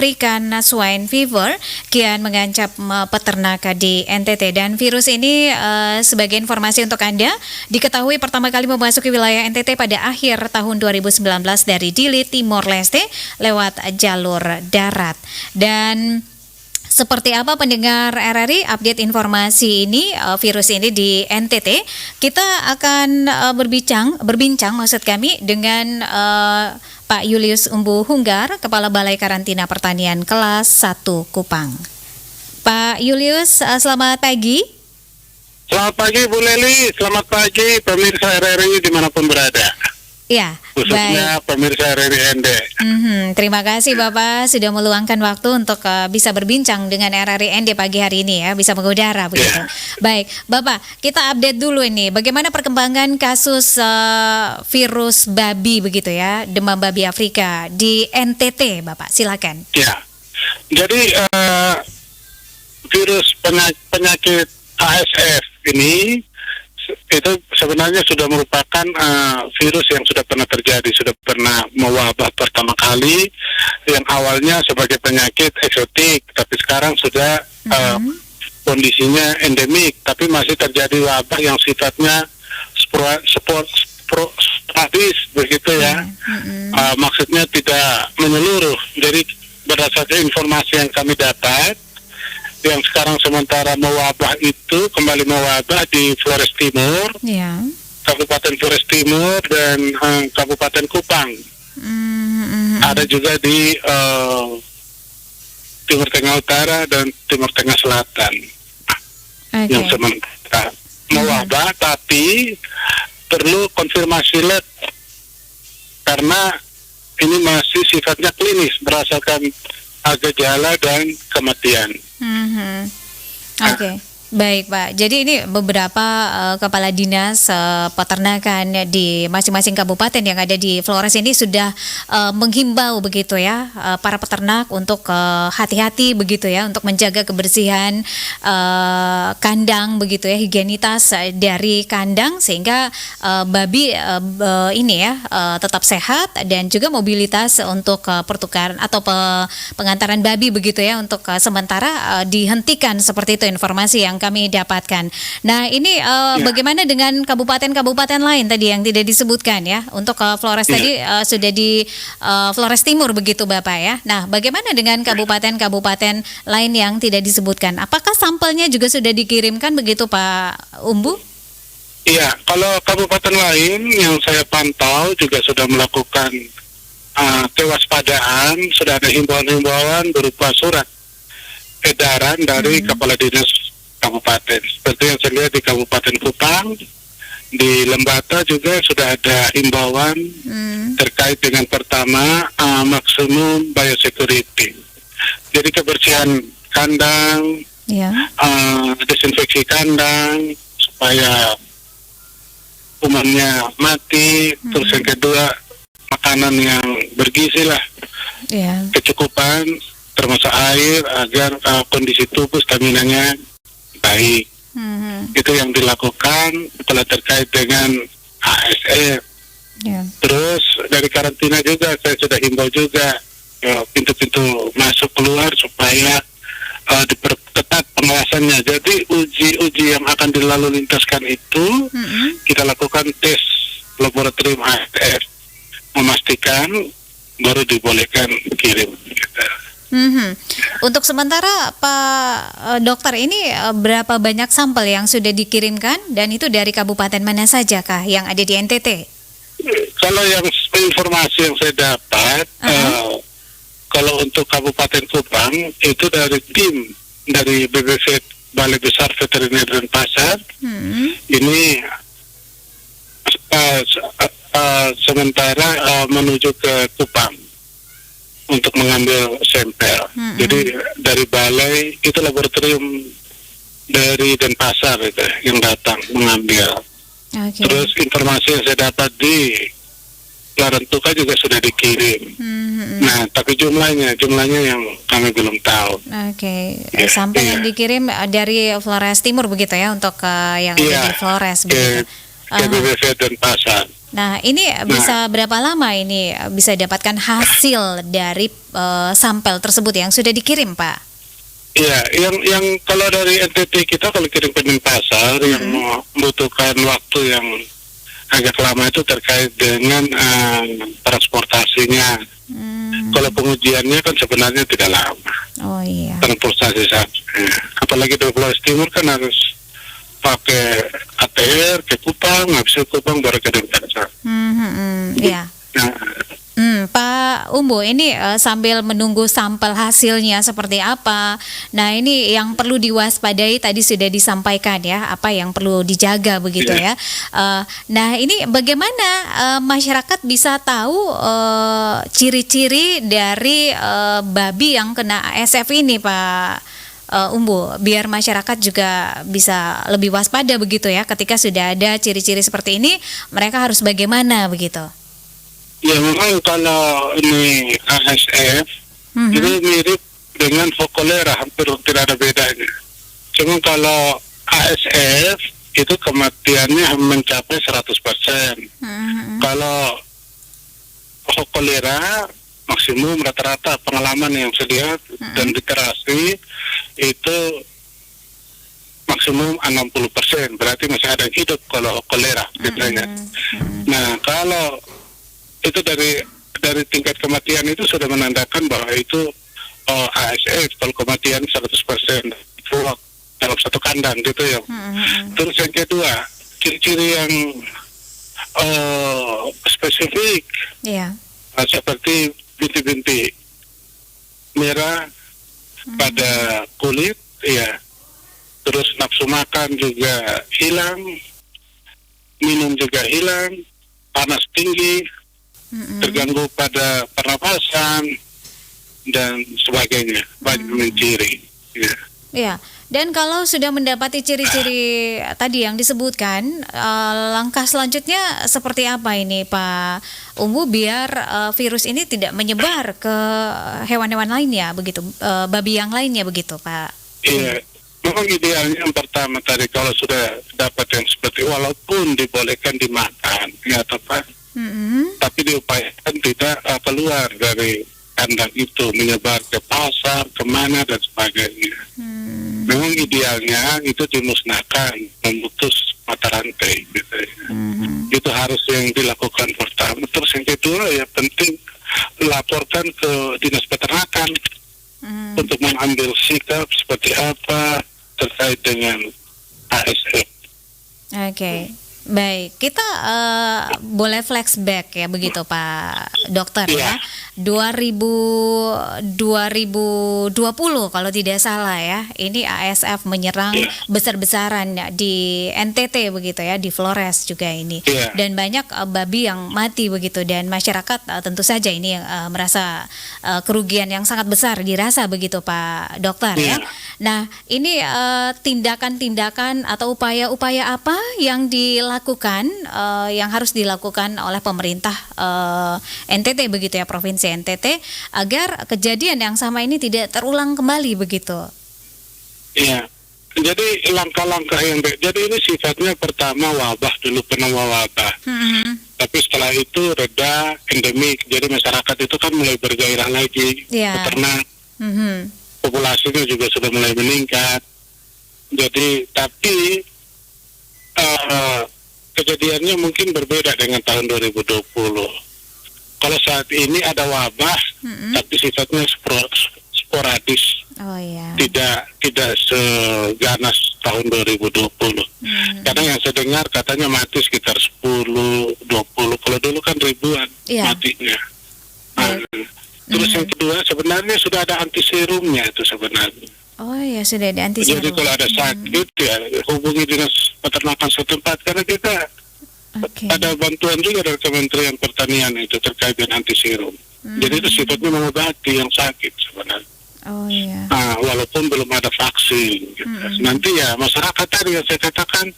African Swine Fever kian mengancam peternak di NTT, dan virus ini sebagai informasi untuk Anda diketahui pertama kali memasuki wilayah NTT pada akhir tahun 2019 dari Dili, Timor Leste lewat jalur darat. Dan seperti apa pendengar RRI update informasi ini, virus ini di NTT? Kita akan berbincang maksud kami dengan Pak Julius Umbu Hunggar, Kepala Balai Karantina Pertanian kelas 1 Kupang. Pak Julius, selamat pagi. Selamat pagi Bu Leli, selamat pagi pemirsa RRI dimanapun berada. Ya, khususnya baik. Pemirsa RRI ND. Terima kasih Bapak sudah meluangkan waktu untuk bisa berbincang dengan RRI ND pagi hari ini ya, bisa mengudara begitu. Baik, Bapak, kita update dulu ini, bagaimana perkembangan kasus virus babi begitu ya, demam babi Afrika di NTT, Bapak, silakan. Ya, jadi virus penyakit ASF ini itu sebenarnya sudah merupakan virus yang sudah pernah terjadi, sudah pernah mewabah pertama kali, yang awalnya sebagai penyakit eksotik, tapi sekarang sudah kondisinya endemik, tapi masih terjadi wabah yang sifatnya sporadis begitu ya. Maksudnya tidak menyeluruh. Jadi berdasarkan informasi yang kami dapat, yang sekarang sementara mewabah itu kembali mewabah di Flores Timur, Kabupaten Flores Timur dan Kabupaten Kupang. Ada juga di Timur Tengah Utara dan Timur Tengah Selatan. Yang sementara mewabah, tapi perlu konfirmasi lab karena ini masih sifatnya klinis berdasarkan gejala dan kematian. Oke. Baik Pak, jadi ini beberapa kepala dinas peternakan di masing-masing kabupaten yang ada di Flores ini sudah menghimbau begitu ya para peternak untuk hati-hati begitu ya, untuk menjaga kebersihan kandang begitu ya, higienitas dari kandang sehingga babi ini ya tetap sehat, dan juga mobilitas untuk pertukaran atau pengantaran babi begitu ya untuk sementara dihentikan, seperti itu informasi yang kami dapatkan. Nah ini bagaimana dengan kabupaten-kabupaten lain tadi yang tidak disebutkan ya? Untuk Flores tadi sudah di Flores Timur begitu Bapak ya. Nah bagaimana dengan kabupaten-kabupaten lain yang tidak disebutkan? Apakah sampelnya juga sudah dikirimkan begitu Pak Umbu? Iya, kalau kabupaten lain yang saya pantau juga sudah melakukan kewaspadaan, sudah ada himbauan-himbauan berupa surat edaran dari kepala dinas kabupaten. Seperti yang saya lihat di Kabupaten Kupang, di Lembata juga sudah ada himbauan terkait dengan pertama maksimum biosecurity. Jadi kebersihan kandang, desinfeksi kandang supaya kumannya mati. Terus yang kedua makanan yang bergizi lah, kecukupan termasuk air agar kondisi tubuh staminanya baik. Itu yang dilakukan setelah terkait dengan ASF. Terus dari karantina juga saya sudah himbau juga pintu-pintu masuk keluar supaya diperketat pengawasannya. Jadi uji yang akan dilalu lintaskan itu kita lakukan tes laboratorium ASF, memastikan baru dibolehkan kirim. Untuk sementara Pak Dokter ini berapa banyak sampel yang sudah dikirimkan, dan itu dari kabupaten mana saja kah yang ada di NTT? Kalau yang informasi yang saya dapat, kalau untuk Kabupaten Kupang itu dari tim dari BBV Balai Besar Veteriner dan Pasar, ini sementara menuju ke Kupang untuk mengambil sampel. Jadi dari balai itu laboratorium dari Denpasar itu yang datang mengambil. Terus informasi yang saya dapat di Larantuka juga sudah dikirim. Nah, tapi jumlahnya yang kami belum tahu. Sampel yang dikirim dari Flores Timur begitu ya, untuk yang ada di Flores begitu. Ke BBV Denpasar. Nah, ini bisa berapa lama ini bisa dapatkan hasil dari sampel tersebut yang sudah dikirim, Pak? Iya, yang kalau dari NTT kita kalau kirim ke Denpasar yang membutuhkan waktu yang agak lama itu terkait dengan transportasinya. Kalau pengujiannya kan sebenarnya tidak lama. Oh iya. Transportasi saja. Apalagi di Flores Timur kan harus pakai ATR ke Kupang, habis itu Kupang baru ke Denpasar. Iya. Nah, Pak Umbu, ini sambil menunggu sampel hasilnya seperti apa. Nah, ini yang perlu diwaspadai tadi sudah disampaikan ya, apa yang perlu dijaga begitu ya. Nah, ini bagaimana masyarakat bisa tahu ciri-ciri dari babi yang kena ASF ini, Pak Umbu, biar masyarakat juga bisa lebih waspada begitu ya, ketika sudah ada ciri-ciri seperti ini, mereka harus bagaimana begitu? ya memang kalau ini ASF itu mirip dengan Focolera, hampir tidak ada bedanya. Cuma kalau ASF itu kematiannya mencapai 100%. Kalau Focolera maksimum rata-rata pengalaman yang saya lihat dan literasi itu maksimum 60%, berarti masih ada yang hidup kalau kolera biasanya. Nah, kalau itu dari tingkat kematian itu sudah menandakan bahwa itu ASF, kalau kematian 100% itu dalam satu kandang gitu ya. Terus yang kedua, ciri-ciri yang spesifik seperti bintik-bintik merah pada kulit, ya. Terus nafsu makan juga hilang, minum juga hilang, panas tinggi, terganggu pada pernapasan dan sebagainya, banyak menciri. Ya. Ya, dan kalau sudah mendapati ciri-ciri tadi yang disebutkan, langkah selanjutnya seperti apa ini, Pak Umbu, biar virus ini tidak menyebar ke hewan-hewan lainnya, begitu, babi yang lainnya, begitu, Pak? Iya, memang idealnya yang pertama tadi kalau sudah dapat yang seperti, walaupun dibolehkan dimakan, ya tepat, tapi diupayakan tidak keluar dari kandang itu, menyebar ke pasar, kemana dan sebagainya. Memang idealnya itu dimusnahkan, memutus mata rantai gitu. Itu harus yang dilakukan pertama. Terus yang kedua ya penting laporkan ke dinas peternakan untuk mengambil sikap seperti apa terkait dengan ASF. Oke. Baik, kita boleh flashback ya begitu Pak Dokter ya. 2020 kalau tidak salah ya. Ini ASF menyerang besar-besaran di NTT begitu ya, di Flores juga ini. Dan banyak babi yang mati begitu, dan masyarakat tentu saja ini merasa kerugian yang sangat besar dirasa begitu Pak Dokter ya. Nah, ini tindakan-tindakan atau upaya-upaya apa yang dilakukan, yang harus dilakukan oleh pemerintah NTT begitu ya, Provinsi NTT, agar kejadian yang sama ini tidak terulang kembali begitu? Iya, jadi langkah-langkah yang jadi ini sifatnya pertama wabah dulu, pernah wabah. Tapi setelah itu reda, endemik, jadi masyarakat itu kan mulai bergairah lagi, peternak, populasinya juga sudah mulai meningkat. Jadi tapi kejadiannya mungkin berbeda dengan tahun 2020. Kalau saat ini ada wabah, tapi sifatnya sporadis, tidak seganas tahun 2020. Karena yang saya dengar katanya mati sekitar 10-20. Kalau dulu kan ribuan matinya. Terus yang kedua, sebenarnya sudah ada antiserumnya itu sebenarnya. Oh ya, sudah ada antiserum. Jadi kalau ada sakit ya hubungi dinas peternakan setempat, karena kita ada bantuan juga dari Kementerian Pertanian itu terkait dengan antiserum. Jadi itu sifatnya mengobati yang sakit sebenarnya. Oh iya. Nah, walaupun belum ada vaksin. Gitu. Nanti ya masyarakat tadi yang saya katakan,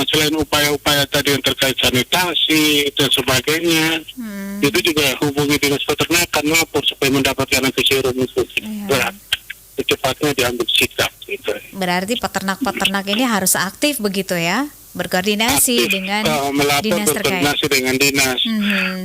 selain upaya-upaya tadi yang terkait sanitasi dan sebagainya, itu juga hubungi dinas peternakan lapor supaya mendapatkan antiserum itu. secepatnya diambil sikap gitu. Berarti peternak-peternak ini harus aktif begitu ya, berkoordinasi Aktif, dengan melapor, dinas terkait. berkoordinasi dengan dinas. Mhm.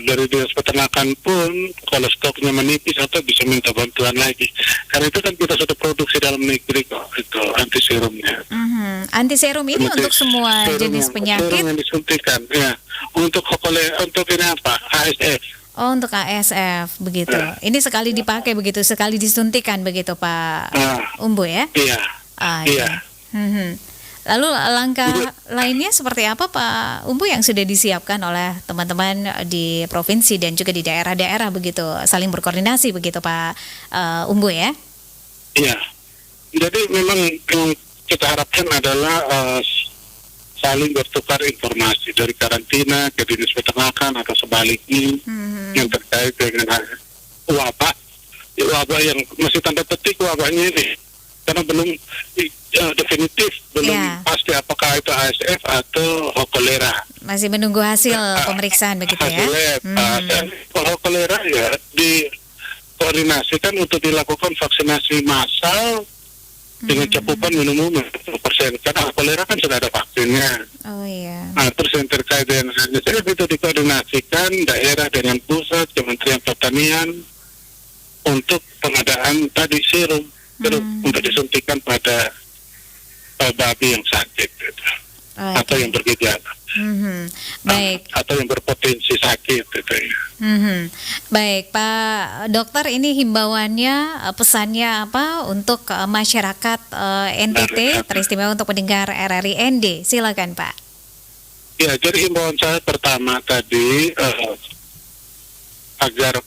Dari dinas peternakan pun kalau stoknya menipis atau bisa minta bantuan lagi. Karena itu kan kita sudah produksi dalam negeri kok, itu anti serumnya. Mhm. Anti serum ini Anti untuk semua serum jenis serum penyakit. yang disuntikan, ya. Untuk untuk ini apa? ASF. Oh, untuk ASF begitu. Ya. Ini sekali dipakai begitu, sekali disuntikan begitu Pak Umbu ya? Iya. Iya. Iya. Mhm. Lalu langkah lainnya seperti apa Pak Umbu yang sudah disiapkan oleh teman-teman di provinsi dan juga di daerah-daerah begitu, saling berkoordinasi begitu Pak Umbu ya? Iya. Jadi memang yang kita harapkan adalah saling bertukar informasi dari karantina ke dinas peternakan atau sebaliknya yang terkait dengan wabah. Wabah yang masih tanda petik wabahnya ini. Karena belum definitif, belum pasti apakah itu ASF atau kolera. Masih menunggu hasil pemeriksaan begitu ya? Hasil lab. Dan kalau kolera ya dikoordinasikan untuk dilakukan vaksinasi massal dengan cakupan minimum 50%. Karena kolera kan sudah ada vaksinnya. Oh iya. Terus yang terkait dengan ASF itu dikoordinasikan daerah dengan pusat, Kementerian Pertanian untuk pengadaan tadi serum untuk disuntikan pada babi yang sakit gitu. Atau yang bergejala. Baik. Atau yang berpotensi sakit gitu ya. Baik Pak Dokter, ini himbauannya, pesannya apa untuk masyarakat NTT teristimewa untuk pendengar RRI ND? Silakan Pak. Ya, jadi himbauan saya pertama tadi agar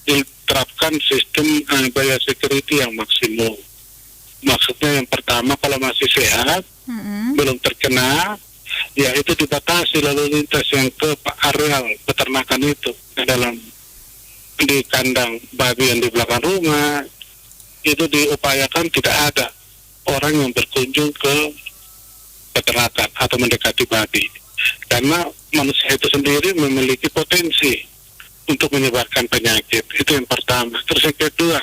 diterapkan sistem biosecurity yang maksimum. Maksudnya yang pertama kalau masih sehat, belum terkena, ya itu dibatasi lalu lintas yang ke areal peternakan itu dalam di kandang babi yang di belakang rumah itu diupayakan tidak ada orang yang berkunjung ke peternakan atau mendekati babi karena manusia itu sendiri memiliki potensi untuk menyebarkan penyakit. Itu yang pertama. Terus yang kedua,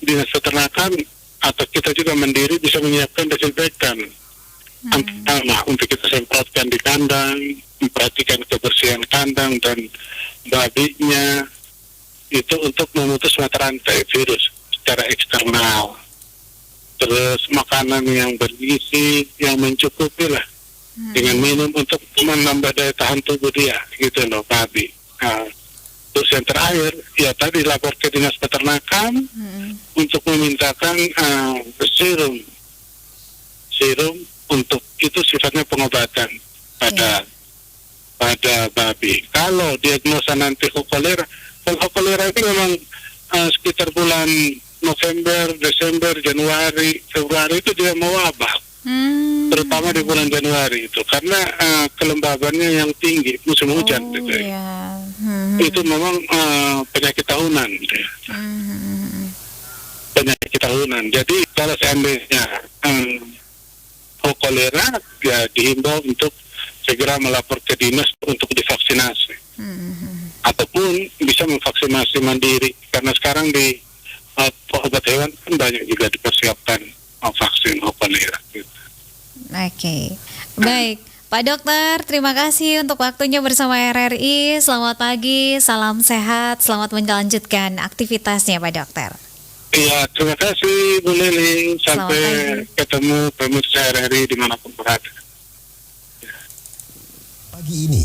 dinas peternakan atau kita juga mandiri bisa menyiapkan desinfektan untuk kita semprotkan di kandang, memperhatikan kebersihan kandang dan babinya itu untuk memutus mata rantai virus secara eksternal. Terus makanan yang bergizi, yang mencukupi lah dengan minum untuk menambah daya tahan tubuh dia gitu loh babi. Terus yang terakhir, ya tadi lapor ke dinas peternakan untuk memintakan serum untuk itu sifatnya pengobatan pada babi. Kalau diagnosa nanti kolera, kalau kolera itu memang sekitar bulan November, Desember, Januari, Februari itu dia mewabah. Terutama di bulan Januari itu karena kelembabannya yang tinggi musim hujan gitu. Iya. Itu memang penyakit tahunan gitu. Penyakit tahunan. Jadi kalau seandainya kolera ya dihimbau untuk segera melapor ke dinas untuk divaksinasi. Ataupun bisa memvaksinasi mandiri karena sekarang di obat hewan kan banyak juga dipersiapkan vaksin kolera gitu. Oke. Baik, Pak Dokter, terima kasih untuk waktunya bersama RRI. Selamat pagi, salam sehat, selamat melanjutkan aktivitasnya Pak Dokter. Iya, terima kasih Bu Lili. Sampai ketemu pemirsa RRI dimanapun berada. Pagi ini